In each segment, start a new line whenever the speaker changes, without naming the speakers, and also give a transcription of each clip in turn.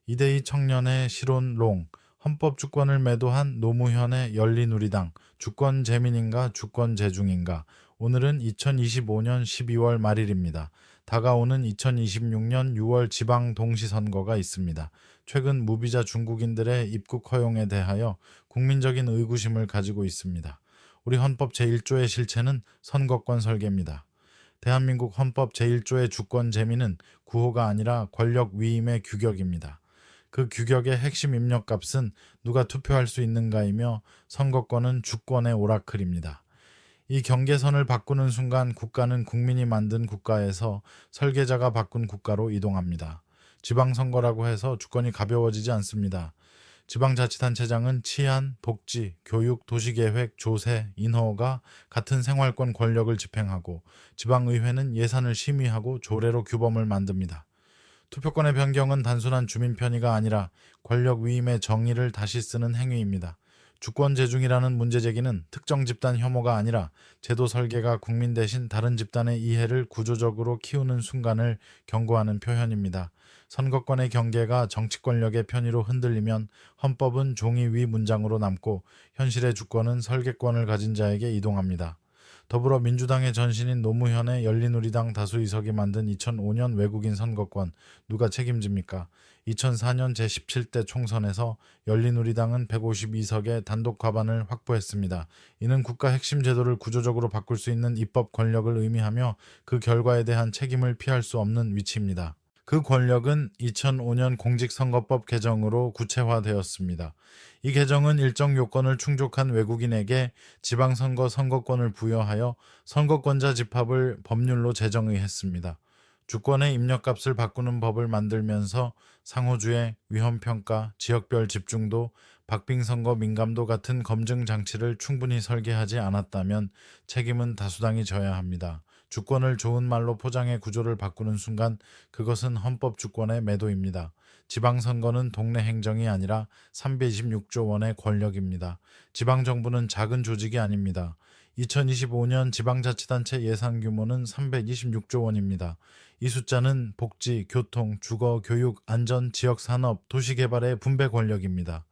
이대희 청년의 실온롱, 헌법 주권을 매도한 노무현의 열린우리당, 주권 재민인가 주권 재중인가. 오늘은 2025년 12월 말일입니다. 다가오는 2026년 6월 지방 동시선거가 있습니다. 최근 무비자 중국인들의 입국 허용에 대하여 국민적인 의구심을 가지고 있습니다. 우리 헌법 제1조의 실체는 선거권 설계입니다. 대한민국 헌법 제1조의 주권 재민은 구호가 아니라 권력 위임의 규격입니다. 그 규격의 핵심 입력값은 누가 투표할 수 있는가이며 선거권은 주권의 오라클입니다. 이 경계선을 바꾸는 순간 국가는 국민이 만든 국가에서 설계자가 바꾼 국가로 이동합니다. 지방선거라고 해서 주권이 가벼워지지 않습니다. 지방자치단체장은 치안, 복지, 교육, 도시계획, 조세, 인허가 같은 생활권 권력을 집행하고 지방의회는 예산을 심의하고 조례로 규범을 만듭니다. 투표권의 변경은 단순한 주민 편의가 아니라 권력 위임의 정의를 다시 쓰는 행위입니다. 주권 재중이라는 문제 제기는 특정 집단 혐오가 아니라 제도 설계가 국민 대신 다른 집단의 이해를 구조적으로 키우는 순간을 경고하는 표현입니다. 선거권의 경계가 정치 권력의 편의로 흔들리면 헌법은 종이 위 문장으로 남고 현실의 주권은 설계권을 가진 자에게 이동합니다. 더불어민주당의 전신인 노무현의 열린우리당 다수 의석이 만든 2005년 외국인 선거권 누가 책임집니까? 2004년 제17대 총선에서 열린우리당은 152석의 단독 과반을 확보했습니다. 이는 국가 핵심 제도를 구조적으로 바꿀 수 있는 입법 권력을 의미하며 그 결과에 대한 책임을 피할 수 없는 위치입니다. 그 권력은 2005년 공직선거법 개정으로 구체화되었습니다. 이 개정은 일정 요건을 충족한 외국인에게 지방선거 선거권을 부여하여 선거권자 집합을 법률로 제정의했습니다. 주권의 입력값을 바꾸는 법을 만들면서 상호주의, 위험평가, 지역별 집중도, 박빙선거 민감도 같은 검증 장치를 충분히 설계하지 않았다면 책임은 다수당이 져야 합니다. 주권을 좋은 말로 포장해 구조를 바꾸는 순간 그것은 헌법 주권의 매도입니다. 지방선거는 동네 행정이 아니라 326조 원의 권력입니다. 지방정부는 작은 조직이 아닙니다. 2025년 지방자치단체 예산 규모는 326조 원입니다. 이 숫자는 복지, 교통, 주거, 교육, 안전, 지역산업, 도시개발의 분배 권력입니다.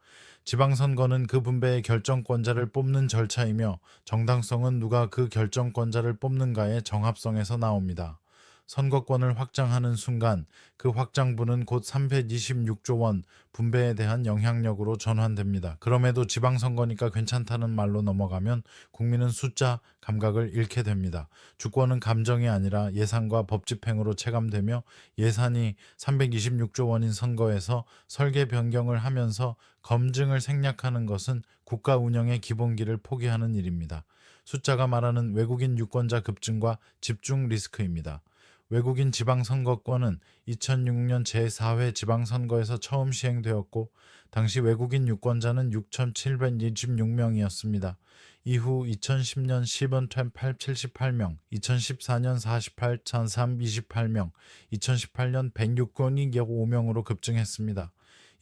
지방선거는 그 분배의 결정권자를 뽑는 절차이며 정당성은 누가 그 결정권자를 뽑는가의 정합성에서 나옵니다. 선거권을 확장하는 순간 그 확장분은 곧 326조 원 분배에 대한 영향력으로 전환됩니다. 그럼에도 지방선거니까 괜찮다는 말로 넘어가면 국민은 숫자 감각을 잃게 됩니다. 주권은 감정이 아니라 예산과 법 집행으로 체감되며 예산이 326조 원인 선거에서 설계 변경을 하면서 검증을 생략하는 것은 국가 운영의 기본기를 포기하는 일입니다. 숫자가 말하는 외국인 유권자 급증과 집중 리스크입니다. 외국인 지방선거권은 2006년 제4회 지방선거에서 처음 시행되었고 당시 외국인 유권자는 6,726명이었습니다. 이후 2010년 10원 78명, 2014년 48,328명, 2018년 106건이 5명으로 급증했습니다.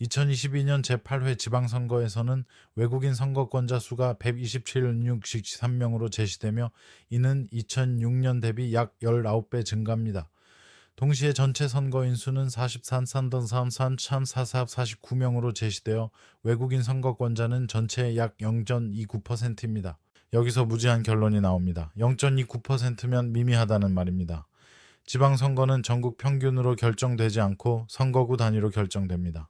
2022년 제8회 지방선거에서는 외국인 선거권자 수가 127,663명으로 제시되며 이는 2006년 대비 약 19배 증가입니다. 동시에 전체 선거인 수는 43,343,449명으로 제시되어 외국인 선거권자는 전체의 약 0.29%입니다. 여기서 무지한 결론이 나옵니다. 0.29%면 미미하다는 말입니다. 지방선거는 전국 평균으로 결정되지 않고 선거구 단위로 결정됩니다.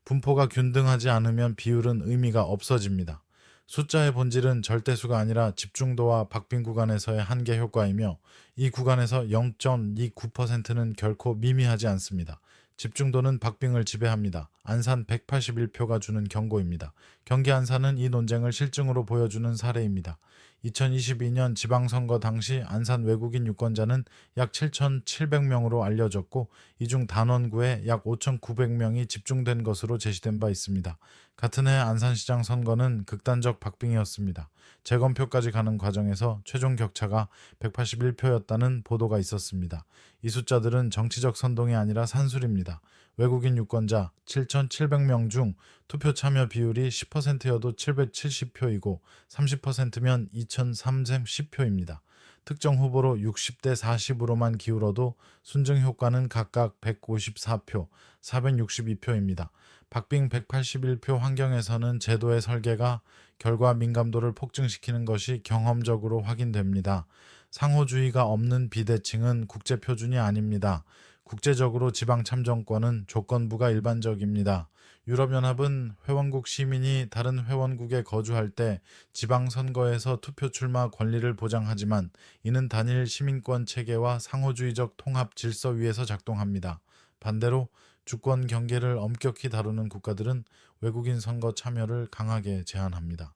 분포가 균등하지 않으면 비율은 의미가 없어집니다. 숫자의 본질은 절대수가 아니라 집중도와 박빙 구간에서의 한계 효과이며 이 구간에서 0.29%는 결코 미미하지 않습니다. 집중도는 박빙을 지배합니다. 안산 181표가 주는 경고입니다. 경기 안산은 이 논쟁을 실증으로 보여주는 사례입니다. 2022년 지방선거 당시 안산 외국인 유권자는 약 7,700명으로 알려졌고 이 중 단원구에 약 5,900명이 집중된 것으로 제시된 바 있습니다. 같은 해 안산시장 선거는 극단적 박빙이었습니다. 재검표까지 가는 과정에서 최종 격차가 181표였다는 보도가 있었습니다. 이 숫자들은 정치적 선동이 아니라 산술입니다. 외국인 유권자 7,700명 중 투표 참여 비율이 10%여도 770표이고 30%면 2,310표입니다. 특정 후보로 60대 40으로만 기울어도 순증 효과는 각각 154표, 462표입니다. 박빙 181표 환경에서는 제도의 설계가 결과 민감도를 폭증시키는 것이 경험적으로 확인됩니다. 상호주의가 없는 비대칭은 국제표준이 아닙니다. 국제적으로 지방참정권은 조건부가 일반적입니다. 유럽연합은 회원국 시민이 다른 회원국에 거주할 때 지방선거에서 투표 출마 권리를 보장하지만 이는 단일 시민권 체계와 상호주의적 통합 질서 위에서 작동합니다. 반대로 주권 경계를 엄격히 다루는 국가들은 외국인 선거 참여를 강하게 제한합니다.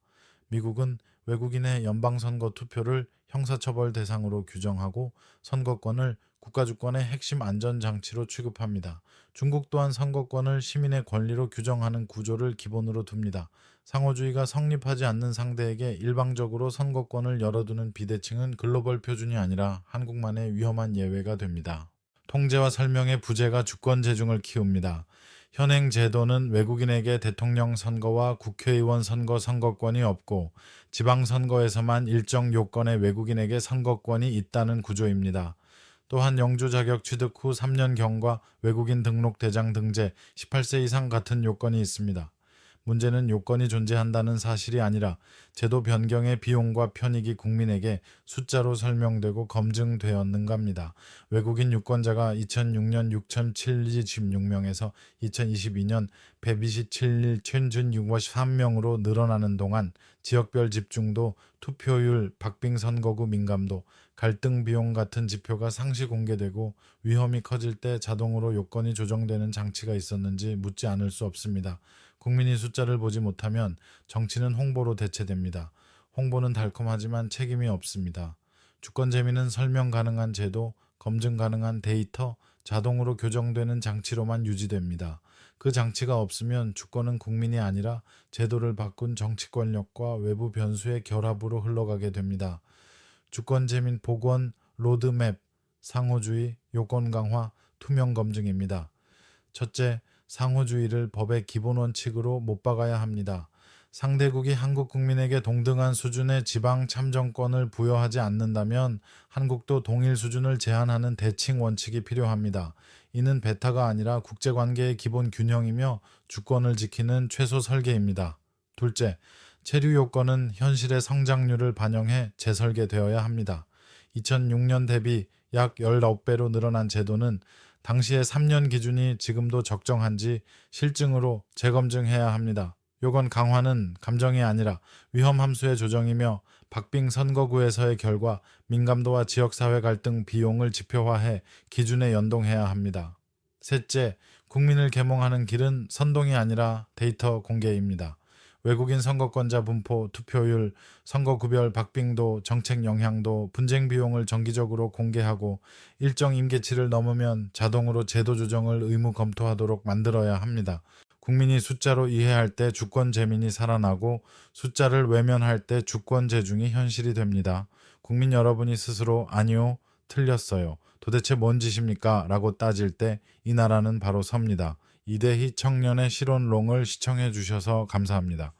미국은 외국인의 연방선거 투표를 형사처벌 대상으로 규정하고 선거권을 국가주권의 핵심 안전장치로 취급합니다. 중국 또한 선거권을 시민의 권리로 규정하는 구조를 기본으로 둡니다. 상호주의가 성립하지 않는 상대에게 일방적으로 선거권을 열어두는 비대칭은 글로벌 표준이 아니라 한국만의 위험한 예외가 됩니다. 통제와 설명의 부재가 주권 재중을 키웁니다. 현행 제도는 외국인에게 대통령 선거와 국회의원 선거 선거권이 없고 지방선거에서만 일정 요건의 외국인에게 선거권이 있다는 구조입니다. 또한 영주 자격 취득 후 3년 경과 외국인 등록 대장 등재 18세 이상 같은 요건이 있습니다. 문제는 요건이 존재한다는 사실이 아니라 제도 변경의 비용과 편익이 국민에게 숫자로 설명되고 검증되었는가입니다. 외국인 유권자가 2006년 6,076명에서 2022년 127일 1,653명으로 늘어나는 동안 지역별 집중도, 투표율, 박빙 선거구 민감도, 갈등 비용 같은 지표가 상시 공개되고 위험이 커질 때 자동으로 요건이 조정되는 장치가 있었는지 묻지 않을 수 없습니다. 국민이 숫자를 보지 못하면 정치는 홍보로 대체됩니다. 홍보는 달콤하지만 책임이 없습니다. 주권 재미는 설명 가능한 제도, 검증 가능한 데이터, 자동으로 교정되는 장치로만 유지됩니다. 그 장치가 없으면 주권은 국민이 아니라 제도를 바꾼 정치 권력과 외부 변수의 결합으로 흘러가게 됩니다. 주권 재민 복원, 로드맵, 상호주의, 요건 강화, 투명 검증입니다. 첫째, 상호주의를 법의 기본 원칙으로 못 박아야 합니다. 상대국이 한국 국민에게 동등한 수준의 지방 참정권을 부여하지 않는다면 한국도 동일 수준을 제한하는 대칭 원칙이 필요합니다. 이는 배타가 아니라 국제관계의 기본 균형이며 주권을 지키는 최소 설계입니다. 둘째, 체류 요건은 현실의 성장률을 반영해 재설계되어야 합니다. 2006년 대비 약 19배로 늘어난 제도는 당시의 3년 기준이 지금도 적정한지 실증으로 재검증해야 합니다. 요건 강화는 감정이 아니라 위험 함수의 조정이며 박빙 선거구에서의 결과, 민감도와 지역사회 갈등 비용을 지표화해 기준에 연동해야 합니다. 셋째, 국민을 계몽하는 길은 선동이 아니라 데이터 공개입니다. 외국인 선거권자 분포, 투표율, 선거구별 박빙도, 정책 영향도, 분쟁 비용을 정기적으로 공개하고 일정 임계치를 넘으면 자동으로 제도 조정을 의무 검토하도록 만들어야 합니다. 국민이 숫자로 이해할 때 주권 재민이 살아나고 숫자를 외면할 때 주권 재중이 현실이 됩니다. 국민 여러분이 스스로 아니요, 틀렸어요. 도대체 뭔 짓입니까? 라고 따질 때 이 나라는 바로 섭니다. 이대희 청년의 실론롱을 시청해 주셔서 감사합니다.